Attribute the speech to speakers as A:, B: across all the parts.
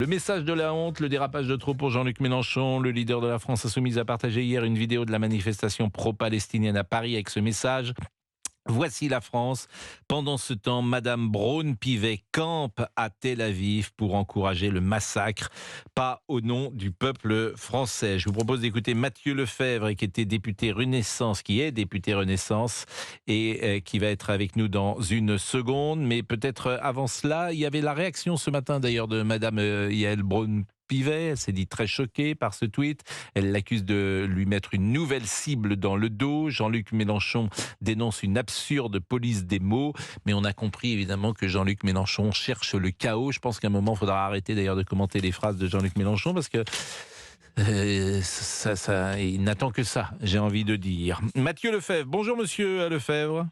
A: Le message de la honte, le dérapage de trop pour Jean-Luc Mélenchon. Le leader de la France insoumise a partagé hier une vidéo de la manifestation pro-palestinienne à Paris avec ce message. Voici la France. Pendant ce temps, Madame Braun-Pivet campe à Tel Aviv pour encourager le massacre, pas au nom du peuple français. Je vous propose d'écouter Mathieu Lefèvre, qui est député Renaissance et qui va être avec nous dans une seconde. Mais peut-être avant cela, il y avait la réaction ce matin d'ailleurs de Madame Yael Braun-Pivet. Elle s'est dit très choquée par ce tweet. Elle l'accuse de lui mettre une nouvelle cible dans le dos. Jean-Luc Mélenchon dénonce une absurde police des mots, mais on a compris évidemment que Jean-Luc Mélenchon cherche le chaos. Je pense qu'à un moment, il faudra arrêter d'ailleurs de commenter les phrases de Jean-Luc Mélenchon parce que il n'attend que ça, j'ai envie de dire. Mathieu Lefèvre, bonjour monsieur Lefèvre.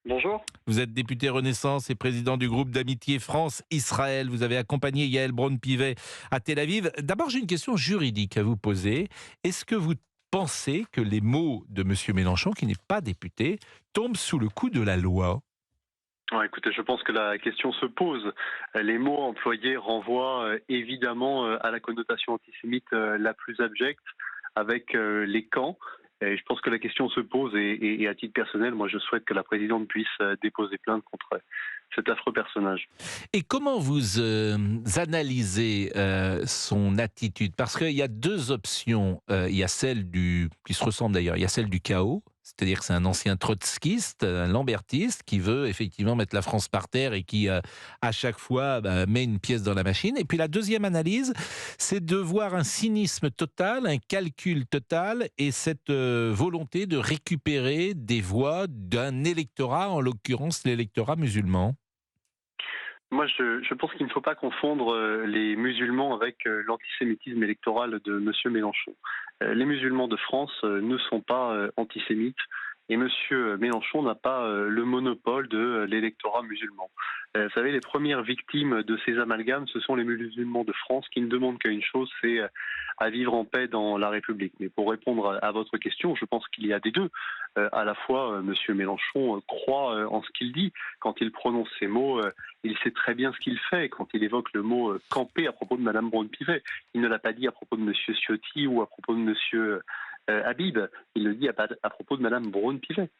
B: Bonjour.
A: Vous êtes député Renaissance et président du groupe d'amitié France-Israël. Vous avez accompagné Yael Braun-Pivet à Tel Aviv. D'abord, j'ai une question juridique à vous poser. Est-ce que vous pensez que les mots de M. Mélenchon, qui n'est pas député, tombent sous le coup de la loi ?
B: Écoutez, je pense que la question se pose. Les mots employés renvoient évidemment à la connotation antisémite la plus abjecte avec les camps. Et je pense que la question se pose et à titre personnel, moi je souhaite que la présidente puisse déposer plainte contre cet affreux personnage.
A: Et comment vous analysez son attitude ? Parce qu'il y a deux options. Il y a celle qui se ressemble d'ailleurs, il y a celle du chaos. C'est-à-dire que c'est un ancien trotskiste, un lambertiste, qui veut effectivement mettre la France par terre et qui, à chaque fois, met une pièce dans la machine. Et puis la deuxième analyse, c'est de voir un cynisme total, un calcul total, et cette volonté de récupérer des voix d'un électorat, en l'occurrence l'électorat musulman.
B: Moi, je pense qu'il ne faut pas confondre les musulmans avec l'antisémitisme électoral de M. Mélenchon. Les musulmans de France ne sont pas antisémites et M. Mélenchon n'a pas le monopole de l'électorat musulman. Vous savez, les premières victimes de ces amalgames, ce sont les musulmans de France qui ne demandent qu'une chose, c'est à vivre en paix dans la République. Mais pour répondre à votre question, je pense qu'il y a des deux. À la fois, M. Mélenchon croit en ce qu'il dit. Quand il prononce ces mots, il sait très bien ce qu'il fait. Quand il évoque le mot camper à propos de Mme Braun-Pivet, il ne l'a pas dit à propos de M. Ciotti ou à propos de M. Habib, il le dit à propos de Mme Braun-Pivet.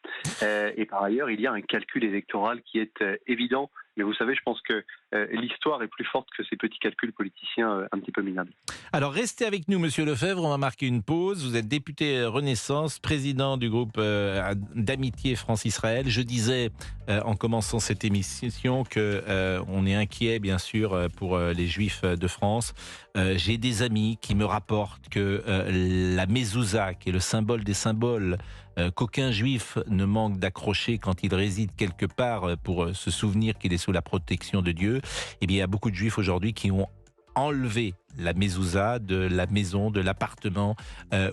B: Et par ailleurs, il y a un calcul électoral qui est évident. Mais vous savez, je pense que l'histoire est plus forte que ces petits calculs politiciens un petit peu minables.
A: Alors restez avec nous, monsieur Lefèvre, on va marquer une pause. Vous êtes député Renaissance, président du groupe d'amitié France-Israël. Je disais en commençant cette émission que on est inquiet bien sûr pour les Juifs de France. J'ai des amis qui me rapportent que la mezouza, qui est le symbole des symboles, qu'aucun juif ne manque d'accrocher quand il réside quelque part pour se souvenir qu'il est sous la protection de Dieu, eh bien il y a beaucoup de juifs aujourd'hui qui ont enlevé la mezouza de la maison, de l'appartement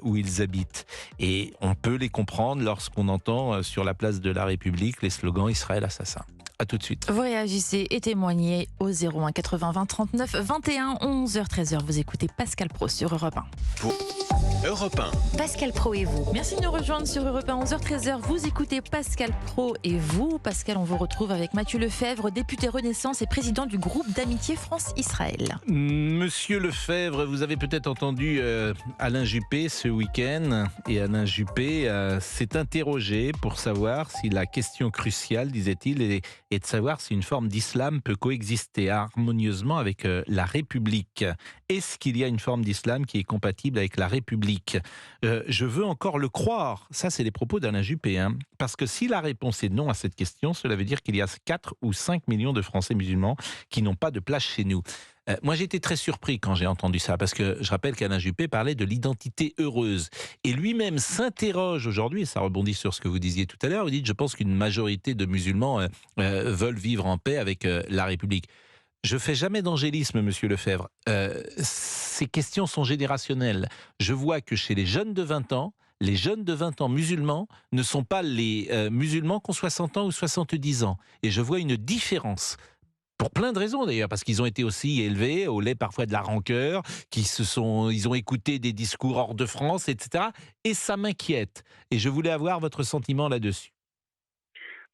A: où ils habitent. Et on peut les comprendre lorsqu'on entend sur la place de la République les slogans Israël assassin. À tout de suite.
C: Vous réagissez et témoignez au 01 80 20 39 21 11h 13h. Vous écoutez Pascal Praud sur Europe 1.
D: Europe 1.
C: Pascal Praud et vous. Merci de nous rejoindre sur Europe 1 11h 13h. Vous écoutez Pascal Praud et vous. Pascal, on vous retrouve avec Mathieu Lefèvre, député Renaissance et président du groupe d'amitié France-Israël.
A: Monsieur Lefèvre, vous avez peut-être entendu Alain Juppé ce week-end. Et Alain Juppé s'est interrogé pour savoir si la question cruciale, disait-il, est de savoir si une forme d'islam peut coexister harmonieusement avec la République. Est-ce qu'il y a une forme d'islam qui est compatible avec la République ? Je veux encore le croire. Ça, c'est les propos d'Alain Juppé. Parce que si la réponse est non à cette question, cela veut dire qu'il y a 4 ou 5 millions de Français musulmans qui n'ont pas de place chez nous. Moi, j'ai été très surpris quand j'ai entendu ça, parce que je rappelle qu'Alain Juppé parlait de l'identité heureuse. Et lui-même s'interroge aujourd'hui, et ça rebondit sur ce que vous disiez tout à l'heure, vous dites, je pense qu'une majorité de musulmans veulent vivre en paix avec la République. Je fais jamais d'angélisme, monsieur Lefèvre. Ces questions sont générationnelles. Je vois que chez les jeunes de 20 ans, les jeunes de 20 ans musulmans ne sont pas les musulmans qui ont 60 ans ou 70 ans. Et je vois une différence. Pour plein de raisons d'ailleurs, parce qu'ils ont été aussi élevés au lait parfois de la rancœur, ils ont écouté des discours hors de France, etc. Et ça m'inquiète. Et je voulais avoir votre sentiment là-dessus.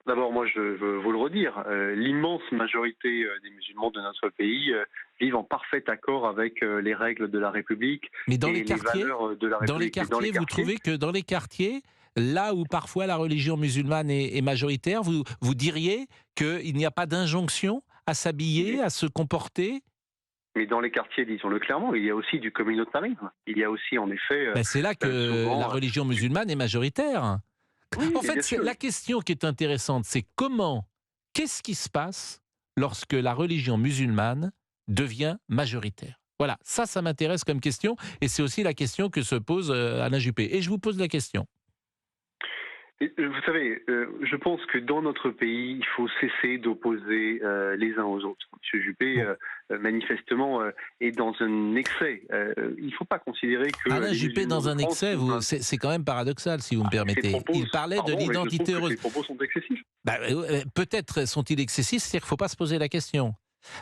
B: D'abord, moi, je veux vous le redire, l'immense majorité des musulmans de notre pays vivent en parfait accord avec les règles de la République
A: Mais dans
B: et
A: les
B: les
A: quartiers,
B: valeurs de la République.
A: dans les
B: Et
A: quartiers, vous trouvez que dans les quartiers, là où parfois la religion musulmane est majoritaire, vous diriez qu'il n'y a pas d'injonction à s'habiller, à se comporter?
B: mais dans les quartiers, disons-le clairement, il y a aussi du communautarisme. Il y a aussi, en effet,
A: Ben, c'est là que
B: souvent...
A: la religion musulmane est majoritaire.
B: Oui,
A: En
B: mais bien
A: fait,
B: sûr.
A: la question qui est intéressante, c'est qu'est-ce qui se passe lorsque la religion musulmane devient majoritaire? Voilà, ça m'intéresse comme question, et c'est aussi la question que se pose Alain Juppé. Et je vous pose la question.
B: Et, vous savez, je pense que dans notre pays, il faut cesser d'opposer les uns aux autres. M. Juppé, manifestement, est dans un excès. Il ne faut pas considérer que...
A: Alain
B: les
A: Juppé
B: musulmans
A: dans
B: de
A: un
B: France
A: excès,
B: sont
A: c'est quand même paradoxal, si vous me
B: Ses
A: permettez.
B: propos,
A: Il parlait de
B: pardon, mais je trouve
A: l'identité
B: que
A: heureuse.
B: ses propos sont excessifs.
A: Bah, peut-être sont-ils excessifs, c'est-à-dire qu'il ne faut pas se poser la question.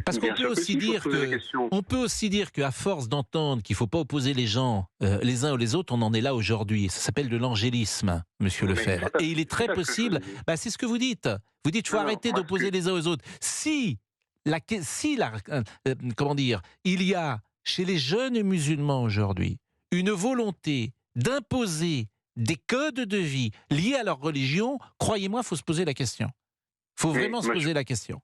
A: Parce qu'on
B: Bien
A: peut
B: sûr que
A: aussi
B: si, il faut
A: dire
B: se poser la
A: que,
B: question.
A: on peut aussi dire qu'à force d'entendre qu'il ne faut pas opposer les gens les uns aux les autres, on en est là aujourd'hui. Ça s'appelle de l'angélisme, Monsieur
B: Mais
A: Lefebvre.
B: c'est
A: Et il est très
B: tout à fait ce que je
A: possible.
B: dis.
A: Bah, c'est ce que vous dites. Vous dites qu'il faut
B: Non, non,
A: arrêter
B: moi,
A: d'opposer les uns aux autres. Comment dire, il y a chez les jeunes musulmans aujourd'hui une volonté d'imposer des codes de vie liés à leur religion, croyez-moi, il faut se poser la question. Il faut
B: Mais
A: vraiment se
B: moi,
A: poser la question.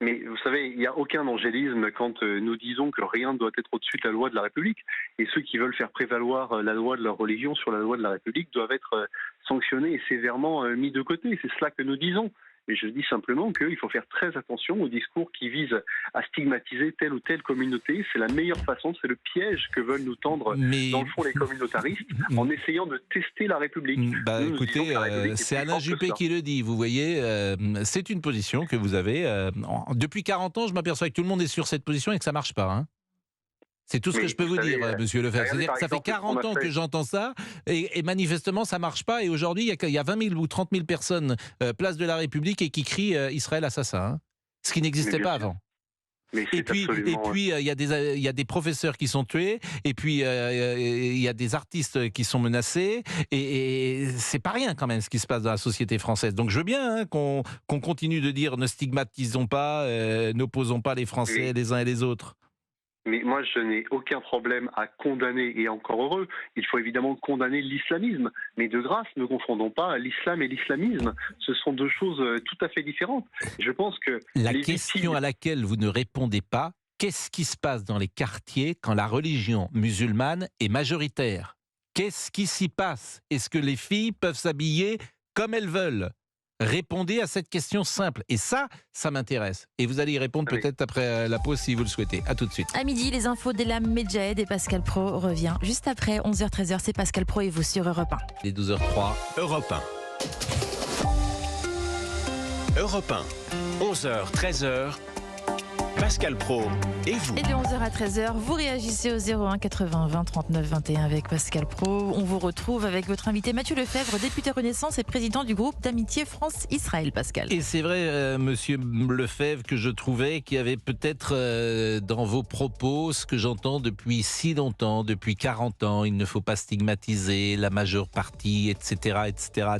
B: Mais vous savez, il n'y a aucun angélisme quand nous disons que rien ne doit être au-dessus de la loi de la République. Et ceux qui veulent faire prévaloir la loi de leur religion sur la loi de la République doivent être sanctionnés et sévèrement mis de côté. C'est cela que nous disons. Et je dis simplement qu'il faut faire très attention aux discours qui visent à stigmatiser telle ou telle communauté. C'est la meilleure façon, c'est le piège que veulent nous tendre, dans le fond, les communautaristes, en essayant de tester la République.
A: Bah,
B: Nous disons
A: écoutez,
B: que la République est
A: c'est
B: plus
A: Alain
B: forte que
A: Juppé
B: cela.
A: qui le dit, vous voyez, c'est une position que vous avez. Depuis 40 ans, je m'aperçois que tout le monde est sur cette position et que ça ne marche pas. Hein. C'est tout ce
B: Mais
A: que je peux vous
B: savez,
A: dire, Monsieur Lefebvre.
B: regardez
A: C'est-à-dire
B: par
A: que ça fait
B: exemple ce qu'on
A: 40
B: a
A: ans
B: fait.
A: que j'entends ça et manifestement ça ne marche pas. Et aujourd'hui, il y a 20 000 ou 30 000 personnes place de la République et qui crient Israël assassin. Hein. Ce qui
B: Mais
A: n'existait
B: bien
A: pas
B: sûr.
A: avant.
B: Mais
A: Et
B: c'est
A: puis,
B: absolument...
A: il y a des professeurs qui sont tués, et puis il y a des artistes qui sont menacés, et c'est pas rien quand même ce qui se passe dans la société française. Donc je veux bien hein, qu'on continue de dire ne stigmatisons pas, n'opposons pas les Français
B: Oui.
A: les uns et les autres.
B: Mais moi, je n'ai aucun problème à condamner, et encore heureux, il faut évidemment condamner l'islamisme. Mais de grâce, ne confondons pas l'islam et l'islamisme. Ce sont deux choses tout à fait différentes. Je pense que
A: La
B: les
A: question
B: victimes...
A: à laquelle vous ne répondez pas, qu'est-ce qui se passe dans les quartiers quand la religion musulmane est majoritaire? Qu'est-ce qui s'y passe? Est-ce que les filles peuvent s'habiller comme elles veulent? Répondez à cette question simple. Et ça m'intéresse. Et vous allez y répondre
B: Oui.
A: peut-être après la pause si vous le souhaitez. À tout de suite.
C: À midi, les infos d'Elam Medjahed et Pascal Pro revient juste après 11h-13h. C'est Pascal Pro et vous sur Europe 1.
A: Les 12h03.
D: Europe 1. Europe 1. 11h, 13h. Pascal Pro et vous.
C: Et de 11h à 13h, vous réagissez au 01 80 20 39 21 avec Pascal Pro. On vous retrouve avec votre invité Mathieu Lefebvre, député Renaissance et président du groupe d'amitié France-Israël, Pascal.
A: Et c'est vrai, monsieur Lefebvre, que je trouvais qu'il y avait peut-être dans vos propos ce que j'entends depuis si longtemps, depuis 40 ans. Il ne faut pas stigmatiser la majeure partie, etc.,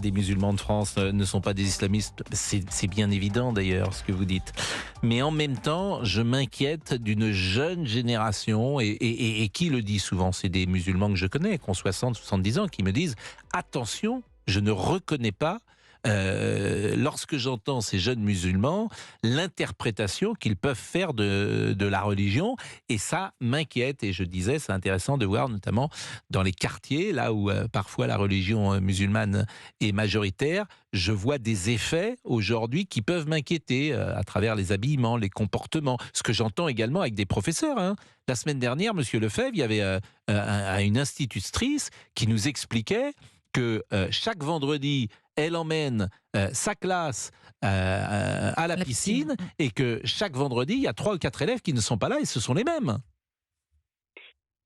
A: des musulmans de France ne sont pas des islamistes. C'est bien évident d'ailleurs ce que vous dites. Mais en même temps, je m'inquiète d'une jeune génération, et qui le dit souvent? C'est des musulmans que je connais, qui ont 60, 70 ans, qui me disent « Attention, je ne reconnais pas lorsque j'entends ces jeunes musulmans, l'interprétation qu'ils peuvent faire de la religion, et ça m'inquiète. Et je disais, c'est intéressant de voir notamment dans les quartiers, là où parfois la religion musulmane est majoritaire, je vois des effets aujourd'hui qui peuvent m'inquiéter à travers les habillements, les comportements, ce que j'entends également avec des professeurs. Hein. La semaine dernière, monsieur Lefebvre, il y avait une institutrice qui nous expliquait que chaque vendredi, elle emmène sa classe à la piscine, et que chaque vendredi, il y a 3 ou 4 élèves qui ne sont pas là, et ce sont les mêmes.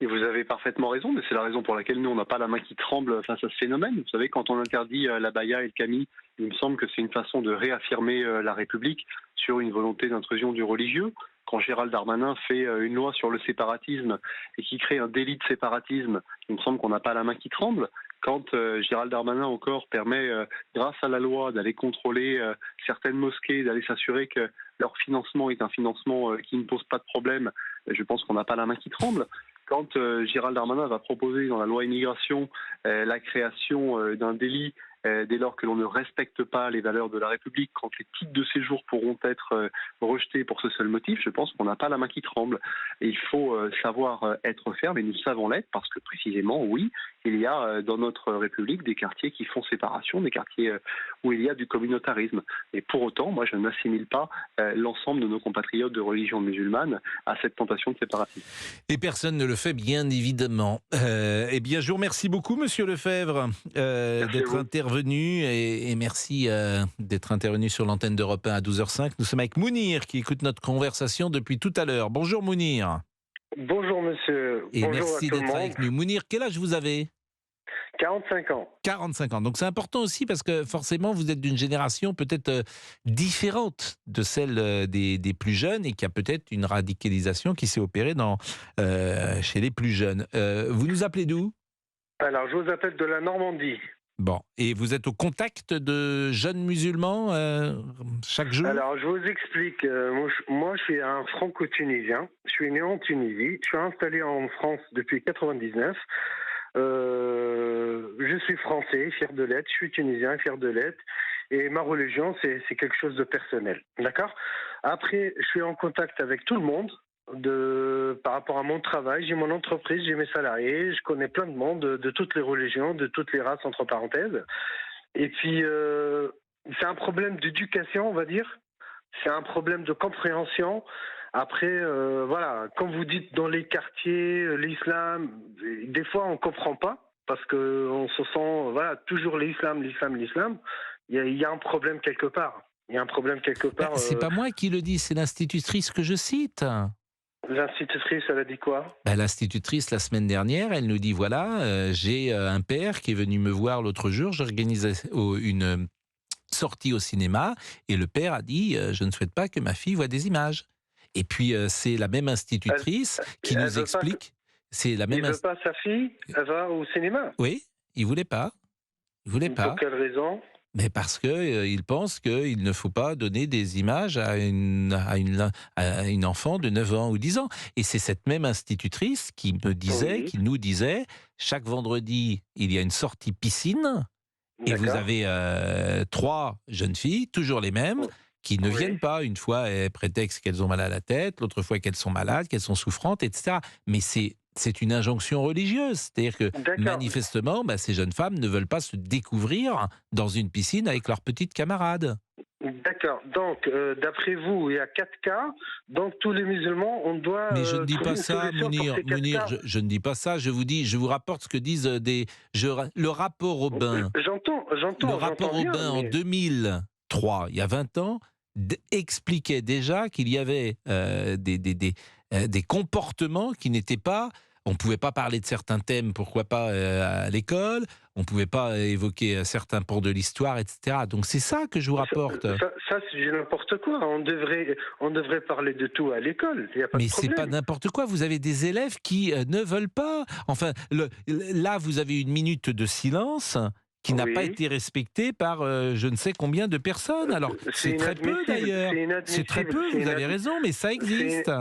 B: Et vous avez parfaitement raison, mais c'est la raison pour laquelle nous, on n'a pas la main qui tremble face à ce phénomène. Vous savez, quand on interdit l'abaya et le camis, il me semble que c'est une façon de réaffirmer la République sur une volonté d'intrusion du religieux. Quand Gérald Darmanin fait une loi sur le séparatisme et qui crée un délit de séparatisme, il me semble qu'on n'a pas la main qui tremble. Quand Gérald Darmanin encore permet, grâce à la loi, d'aller contrôler certaines mosquées, d'aller s'assurer que leur financement est un financement qui ne pose pas de problème, je pense qu'on n'a pas la main qui tremble. Quand Gérald Darmanin va proposer dans la loi immigration la création d'un délit dès lors que l'on ne respecte pas les valeurs de la République, quand les titres de séjour pourront être rejetés pour ce seul motif, je pense qu'on n'a pas la main qui tremble. Et il faut savoir être ferme, et nous savons l'être, parce que précisément, oui, il y a dans notre République des quartiers qui font séparation, des quartiers où il y a du communautarisme. Et pour autant, moi, je n'assimile pas l'ensemble de nos compatriotes de religion musulmane à cette tentation de séparatisme.
A: Et personne ne le fait, bien évidemment. Eh bien, je vous remercie beaucoup, Monsieur Lefebvre, d'être intervenu et merci d'être intervenu sur l'antenne d'Europe 1 à 12h05. Nous sommes avec Mounir qui écoute notre conversation depuis tout à l'heure. Bonjour Mounir.
E: Bonjour monsieur.
A: Et
E: bonjour
A: merci d'être avec nous. Mounir, quel âge vous avez ?
E: 45 ans.
A: 45 ans. Donc c'est important aussi parce que forcément vous êtes d'une génération peut-être différente de celle des plus jeunes et qui a peut-être une radicalisation qui s'est opérée chez les plus jeunes. Vous nous appelez d'où ?
E: Alors je vous appelle de la Normandie.
A: Bon, et vous êtes au contact de jeunes musulmans chaque jour ?
E: Alors je vous explique. Moi je suis un franco-tunisien. Je suis né en Tunisie. Je suis installé en France depuis 99. Je suis français, fier de l'être. Je suis tunisien, fier de l'être. Et ma religion, c'est quelque chose de personnel. D'accord ? Après, je suis en contact avec tout le monde. Par rapport à mon travail, j'ai mon entreprise, j'ai mes salariés, je connais plein de monde de toutes les religions, de toutes les races entre parenthèses. Et puis c'est un problème d'éducation, on va dire. C'est un problème de compréhension. Après, voilà, comme vous dites dans les quartiers, l'islam, des fois on comprend pas parce que on se sent, voilà, toujours l'islam. Il y a un problème quelque part. Il y a un problème quelque part.
A: C'est pas moi qui le dis, c'est l'institutrice que je cite.
E: L'institutrice, elle a dit quoi ?
A: L'institutrice, la semaine dernière, elle nous dit, voilà, j'ai un père qui est venu me voir l'autre jour, j'organisais une sortie au cinéma, et le père a dit, je ne souhaite pas que ma fille voie des images. Et puis, c'est la même institutrice qui nous explique...
E: Il ne veut pas sa fille, elle va au cinéma ?
A: Oui, il ne voulait pas. Pour
E: quelle raison ?
A: Mais parce qu'il pense qu'il ne faut pas donner des images à une enfant de 9 ans ou 10 ans. Et c'est cette même institutrice qui nous disait, chaque vendredi, il y a une sortie piscine, et vous avez 3 jeunes filles, toujours les mêmes, qui ne viennent pas. Une fois, elles prétextent qu'elles ont mal à la tête, l'autre fois qu'elles sont malades, qu'elles sont souffrantes, etc. Mais c'est une injonction religieuse. C'est-à-dire que manifestement, ces jeunes femmes ne veulent pas se découvrir dans une piscine avec leurs petites camarades.
E: D'accord. Donc, d'après vous, il y a 4 cas. Donc, tous les musulmans, on doit...
A: Mais je ne dis pas ça, Mounir, je ne dis pas ça. Je vous rapporte ce que disent le rapport Aubin.
E: J'entends.
A: Le rapport Aubin, en 2003, il y a 20 ans, expliquait déjà qu'il y avait des comportements qui n'étaient pas... On ne pouvait pas parler de certains thèmes, pourquoi pas à l'école, on ne pouvait pas évoquer certains pans de l'histoire, etc. Donc c'est ça que je vous rapporte.
E: Ça c'est n'importe quoi. On devrait parler de tout à l'école.
A: Mais c'est pas n'importe quoi. Vous avez des élèves qui ne veulent pas. Enfin, là, vous avez une minute de silence qui n'a pas été respectée par je ne sais combien de personnes. Alors, c'est très peu d'ailleurs. C'est très peu, vous avez raison, mais ça existe.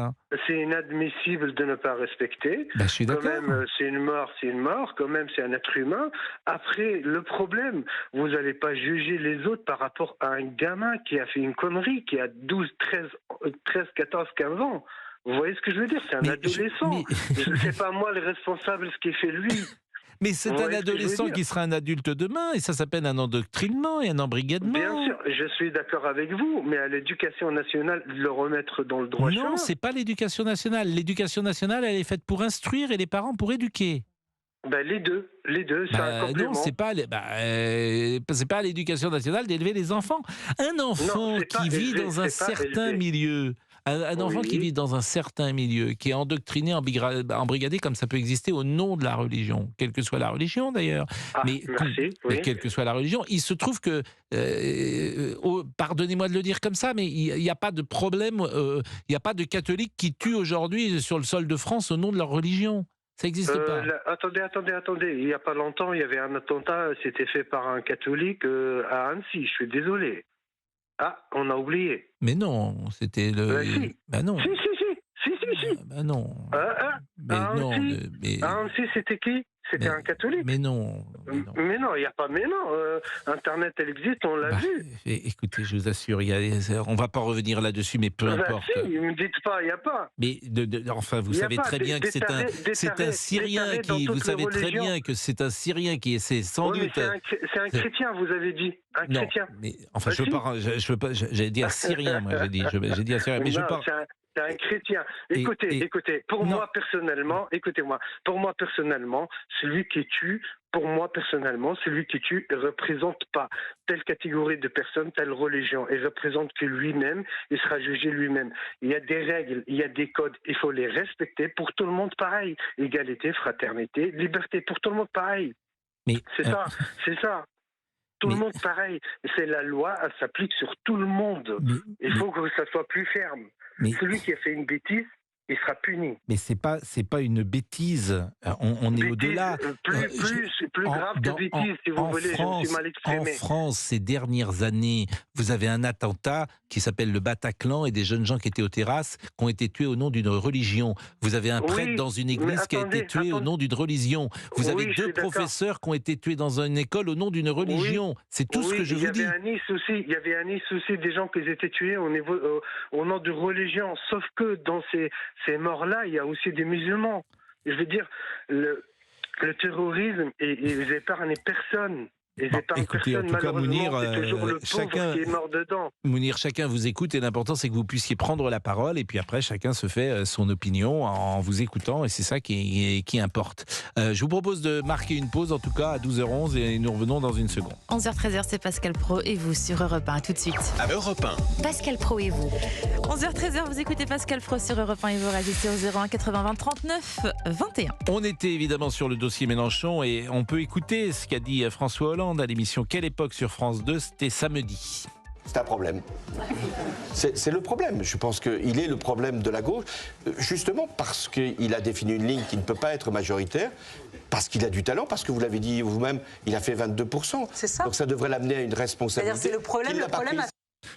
E: C'est inadmissible de ne pas respecter.
A: Je suis d'accord.
E: Quand même, c'est une mort. Quand même, c'est un être humain. Après, le problème, vous n'allez pas juger les autres par rapport à un gamin qui a fait une connerie, qui a 12, 13, 14, 15 ans. Vous voyez ce que je veux dire ? C'est un adolescent. C'est pas moi le responsable de ce qu'il fait lui.
A: Mais c'est un adolescent qui sera un adulte demain, et ça s'appelle un endoctrinement et un embrigadement.
E: Bien sûr, je suis d'accord avec vous, mais à l'éducation nationale, de le remettre dans le droit chemin.
A: Non, c'est pas l'éducation nationale. L'éducation nationale, elle est faite pour instruire et les parents pour éduquer.
E: Les deux, c'est un complément.
A: Non, c'est pas l'éducation nationale d'élever les enfants. Un enfant qui vit dans un certain milieu... Un enfant qui vit dans un certain milieu, qui est endoctriné, embrigadé, comme ça peut exister au nom de la religion, quelle que soit la religion d'ailleurs. Quelle que soit la religion, il se trouve que, pardonnez-moi de le dire comme ça, mais il n'y a pas de problème, il n'y a pas de catholiques qui tuent aujourd'hui sur le sol de France au nom de leur religion. Ça n'existe pas.
E: Attendez. Il n'y a pas longtemps, il y avait un attentat, c'était fait par un catholique à Annecy, je suis désolé. Ah, on a oublié.
A: Mais non, c'était le...
E: Si.
A: non.
E: Si, Annecy.
A: Non. Mais
E: À
A: non.
E: Annecy,
A: Mais,
E: à Annecy, c'était qui? C'était un catholique.
A: mais non.
E: Mais non, il n'y a pas mais non. Internet, elle existe, on l'a vu.
A: Écoutez, je vous assure, on va pas revenir là-dessus, mais peu importe.
E: Si, ne me dites pas, il n'y a pas.
A: Mais enfin, vous savez très bien que c'est un Syrien qui, vous savez très bien que c'est un Syrien qui essaie sans doute.
E: C'est un chrétien, vous avez dit, un chrétien.
A: Mais enfin, je veux pas, j'ai dit un Syrien, moi, j'ai dit un Syrien, mais je parle.
E: C'est un chrétien. Écoutez, pour moi personnellement, celui qui tue, ne représente pas telle catégorie de personnes, telle religion. Il représente que lui-même, il sera jugé lui-même. Il y a des règles, il y a des codes, il faut les respecter. Pour tout le monde, pareil. Égalité, fraternité, liberté, pour tout le monde, pareil. C'est ça. Tout le monde, pareil. C'est la loi, elle s'applique sur tout le monde. Il faut que ça soit plus ferme. Celui qui a fait une bêtise, il sera puni.
A: Mais c'est pas une bêtise. On est au-delà.
E: Plus grave que bêtise, si vous voulez. Je me suis mal exprimé.
A: En France, ces dernières années, vous avez un attentat qui s'appelle le Bataclan et des jeunes gens qui étaient aux terrasses qui ont été tués au nom d'une religion. Vous avez un prêtre dans une église qui a été tué au nom d'une religion. Vous avez deux professeurs qui ont été tués dans une école au nom d'une religion. C'est tout ce que je vous dis.
E: Il y avait à Nice aussi des gens qui étaient tués au nom de religion. Sauf que dans ces morts-là, il y a aussi des musulmans. Je veux dire, le terrorisme, ils épargnent personne.
A: Écoutez, en tout cas, Mounir,
E: c'est toujours le pauvre qui est mort dedans.
A: Mounir, chacun vous écoute et l'important c'est que vous puissiez prendre la parole et puis après chacun se fait son opinion en vous écoutant et c'est ça qui importe. Je vous propose de marquer une pause en tout cas à 12h11 et nous revenons dans une seconde.
C: 11h-13h, c'est Pascal Praud et vous sur Europe 1. À tout de suite.
D: À Europe 1.
C: Pascal Praud et vous. 11h-13h, vous écoutez Pascal Praud sur Europe 1 et vous réagissez au 01 80 20 39 21.
A: On était évidemment sur le dossier Mélenchon et on peut écouter ce qu'a dit François Hollande à l'émission Quelle époque sur France 2, c'était samedi.
F: C'est un problème. C'est le problème. Je pense qu'il est le problème de la gauche, justement parce qu'il a défini une ligne qui ne peut pas être majoritaire, parce qu'il a du talent, parce que vous l'avez dit vous-même, il a fait 22%.
G: C'est ça.
F: Donc ça devrait l'amener à une responsabilité.
G: C'est le problème.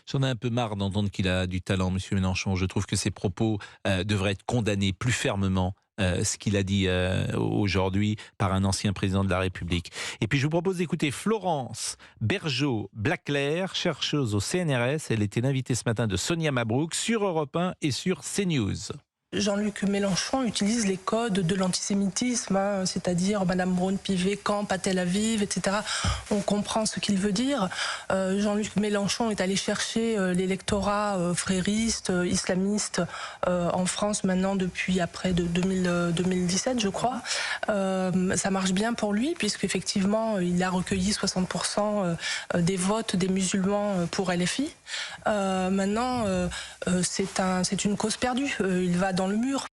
A: J'en ai un peu marre d'entendre qu'il a du talent, M. Mélenchon. Je trouve que ses propos devraient être condamnés plus fermement. Ce qu'il a dit aujourd'hui par un ancien président de la République. Et puis je vous propose d'écouter Florence Bergeau-Blaclair, chercheuse au CNRS. Elle était l'invitée ce matin de Sonia Mabrouk sur Europe 1 et sur CNews.
H: Jean-Luc Mélenchon utilise les codes de l'antisémitisme, c'est-à-dire Madame Braun-Pivet campe à Tel Aviv, etc. On comprend ce qu'il veut dire. Jean-Luc Mélenchon est allé chercher l'électorat frériste, islamiste en France maintenant depuis après 2017, je crois. Ça marche bien pour lui puisqu'effectivement il a recueilli 60% des votes des musulmans pour LFI. Maintenant, c'est une cause perdue. Il va dans le mur.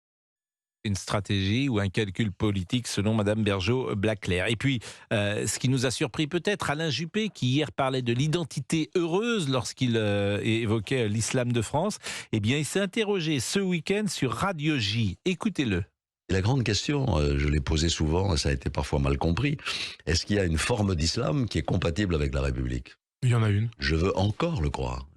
A: Une stratégie ou un calcul politique selon Madame Bergeau-Blaclair. Et puis, ce qui nous a surpris peut-être, Alain Juppé, qui hier parlait de l'identité heureuse lorsqu'il évoquait l'islam de France, eh bien, il s'est interrogé ce week-end sur Radio J. Écoutez-le.
I: La grande question, je l'ai posée souvent, et ça a été parfois mal compris, est-ce qu'il y a une forme d'islam qui est compatible avec la République ?
J: Il y en a une.
I: Je veux encore le croire.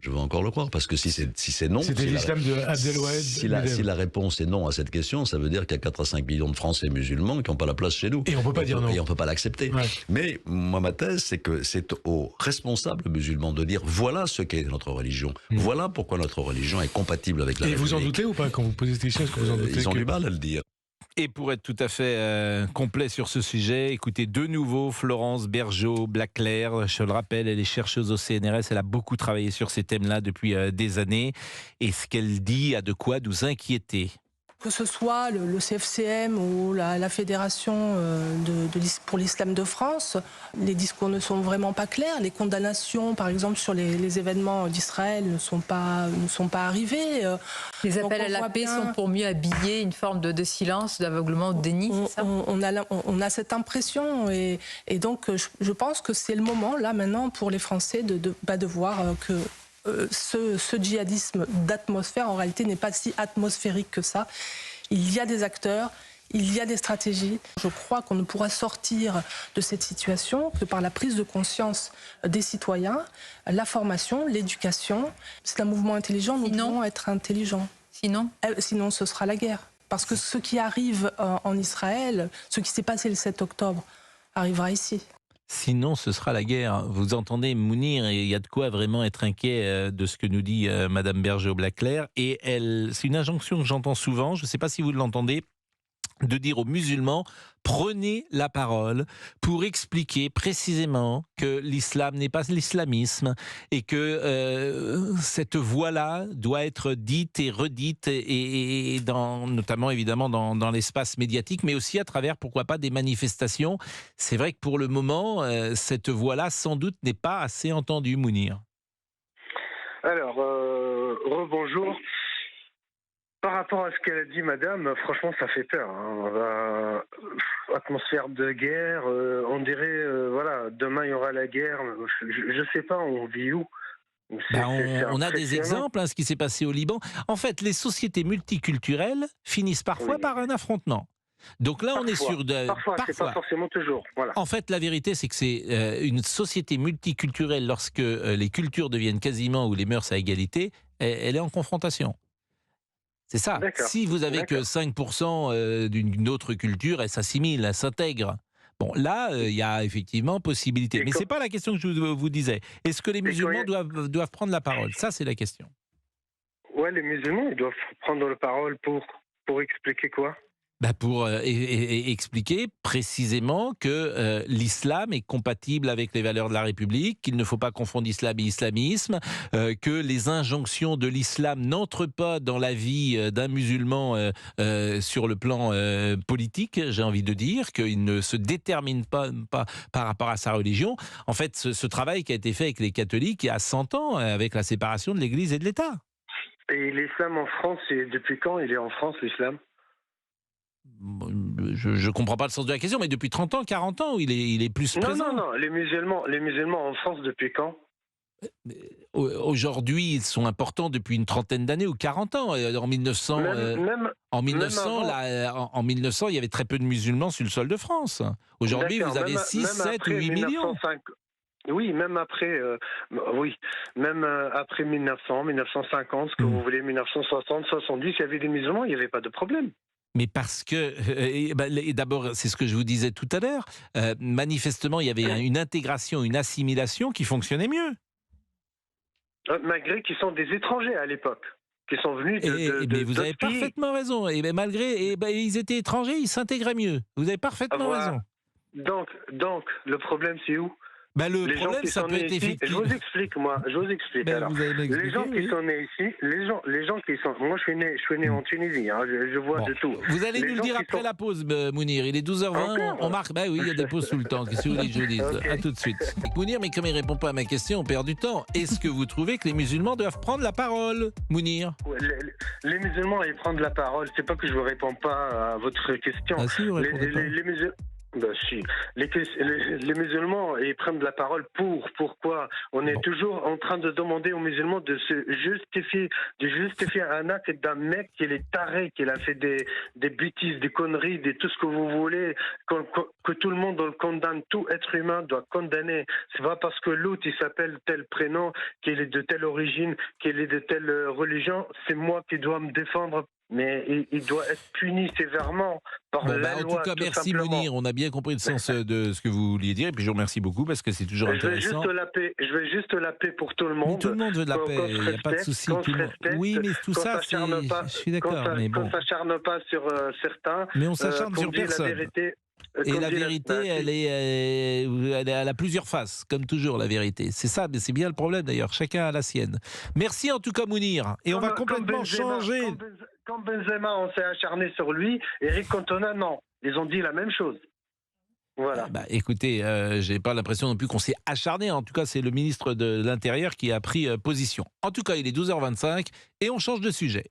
I: Parce que si c'est non...
J: C'était l'islam de Abdelwahid.
I: Si la réponse est non à cette question, ça veut dire qu'il y a 4 à 5 millions de Français musulmans qui n'ont pas la place chez nous.
J: Et on ne peut pas dire non.
I: Et on ne peut pas l'accepter. Ouais. Mais moi, ma thèse, c'est que c'est aux responsables musulmans de dire voilà ce qu'est notre religion. Voilà pourquoi notre religion est compatible avec la République.
J: Et vous en doutez ou pas quand vous posez cette question? Est-ce que vous en doutez?
I: Ils ont du mal à le dire.
A: Et pour être tout à fait complet sur ce sujet, écoutez de nouveau Florence Bergeau-Blaclair. Je le rappelle, elle est chercheuse au CNRS. Elle a beaucoup travaillé sur ces thèmes-là depuis des années. Et ce qu'elle dit a de quoi nous inquiéter.
H: Que ce soit le CFCM ou la Fédération pour l'islam de France, les discours ne sont vraiment pas clairs. Les condamnations, par exemple, sur les événements d'Israël ne sont pas arrivées.
G: Les appels à la paix sont pour mieux habiller une forme de silence, d'aveuglement, de déni, c'est ça ?
H: On a cette impression et donc je pense que c'est le moment, là, maintenant, pour les Français de voir que ce djihadisme d'atmosphère, en réalité, n'est pas si atmosphérique que ça. Il y a des acteurs, il y a des stratégies. Je crois qu'on ne pourra sortir de cette situation que par la prise de conscience des citoyens, la formation, l'éducation. C'est un mouvement intelligent, nous devons être intelligents. Sinon, ce sera la guerre. Parce que ce qui arrive en Israël, ce qui s'est passé le 7 octobre, arrivera ici.
A: Sinon, ce sera la guerre. Vous entendez, Mounir, et il y a de quoi vraiment être inquiet de ce que nous dit Madame Berger-Blaclair. Et c'est une injonction que j'entends souvent, je ne sais pas si vous l'entendez, de dire aux musulmans, prenez la parole pour expliquer précisément que l'islam n'est pas l'islamisme et que cette voix-là doit être dite et redite, et notamment évidemment dans l'espace médiatique, mais aussi à travers, pourquoi pas, des manifestations. C'est vrai que pour le moment, cette voix-là, sans doute, n'est pas assez entendue, Mounir.
E: Alors, rebonjour. Par rapport à ce qu'elle a dit, madame, franchement, ça fait peur. Atmosphère de guerre, on dirait, voilà, demain il y aura la guerre. Je sais pas, on vit où?
A: On a des exemples, ce qui s'est passé au Liban. En fait, les sociétés multiculturelles finissent parfois par un affrontement. Donc là, on est sur
E: Parfois, c'est pas forcément toujours. Voilà.
A: En fait, la vérité, c'est que c'est une société multiculturelle, lorsque les cultures deviennent quasiment, ou les mœurs à égalité, elle est en confrontation. C'est ça. Si vous avez que 5% d'une autre culture, elle s'assimile, elle s'intègre. Bon, là, il y a effectivement possibilité. Mais ce n'est pas la question que je vous disais. Est-ce que les musulmans doivent prendre la parole? Ça, c'est la question.
E: Ouais, les musulmans, ils doivent prendre la parole pour expliquer quoi?
A: Pour expliquer précisément que l'islam est compatible avec les valeurs de la République, qu'il ne faut pas confondre islam et islamisme, que les injonctions de l'islam n'entrent pas dans la vie d'un musulman sur le plan politique, j'ai envie de dire, qu'il ne se détermine pas par rapport à sa religion. En fait, ce travail qui a été fait avec les catholiques il y a 100 ans, avec la séparation de l'Église et de l'État.
E: Et l'islam en France, depuis quand il est en France, l'islam?
A: Je ne comprends pas le sens de la question, mais depuis 30 ans, 40 ans, il est plus présent.
E: Non, les musulmans en France, depuis quand?
A: Aujourd'hui, ils sont importants depuis une trentaine d'années ou 40 ans. En 1900, en 1900, il y avait très peu de musulmans sur le sol de France. Aujourd'hui, vous avez 6, 7 ou 8 millions.
E: Oui, même après, après 1900, 1950, ce que vous voulez, 1960, 70, il y avait des musulmans, il n'y avait pas de problème.
A: Mais parce que, d'abord, c'est ce que je vous disais tout à l'heure, manifestement, il y avait une intégration, une assimilation qui fonctionnait mieux.
E: Malgré qu'ils sont des étrangers à l'époque, qui sont venus
A: mais vous avez parfaitement raison. Et malgré, ils étaient étrangers, ils s'intégraient mieux. Vous avez parfaitement raison.
E: Donc, le problème, c'est où?
A: Le problème, ça peut être effectivement.
E: Je vous explique. Alors, les gens qui sont nés ici, les gens qui sont. Moi, je suis né en Tunisie. Je vois de tout.
A: Vous allez nous le dire après la pause, Mounir. Il est 12h20. On marque. Oui, il y a des pauses tout le temps. Qu'est-ce que vous voulez que je vous dise? À tout de suite. Mounir, mais comme il répond pas à ma question, on perd du temps. Est-ce que vous trouvez que les musulmans doivent prendre la parole, Mounir?
E: Les musulmans, ils prennent la parole. C'est pas que je vous réponds pas à votre question.
A: Ah si, vous répondez pas.
E: Les musulmans. Si. Les musulmans, ils prennent de la parole pourquoi? On est toujours en train de demander aux musulmans de justifier un acte d'un mec qui est taré, qui a fait des bêtises, des conneries, tout ce que vous voulez, que tout le monde le condamne, tout être humain doit condamner. C'est pas parce que l'autre il s'appelle tel prénom, qu'il est de telle origine, qu'il est de telle religion, c'est moi qui dois me défendre. Mais il doit être puni sévèrement par la loi.
A: En tout cas, merci Mounir. On a bien compris le sens de ce que vous vouliez dire. Et puis je vous remercie beaucoup parce que c'est toujours intéressant.
E: Je veux juste la paix pour tout le monde.
A: Mais tout le monde veut de la paix. Il n'y a pas de souci. Oui, mais tout ça, je suis d'accord.
E: Qu'on ne s'acharne pas sur certains.
A: Mais on s'acharne sur personne. Et la vérité, elle a plusieurs faces, comme toujours, la vérité. C'est ça, mais c'est bien le problème d'ailleurs. Chacun a la sienne. Merci en tout cas, Mounir. Et on va complètement changer.
E: Quand Benzema, on s'est acharné sur lui, Eric Cantona, non. Ils ont dit la même chose. Voilà.
A: Écoutez, j'ai pas l'impression non plus qu'on s'est acharné. En tout cas, c'est le ministre de l'Intérieur qui a pris position. En tout cas, il est 12h25 et on change de sujet.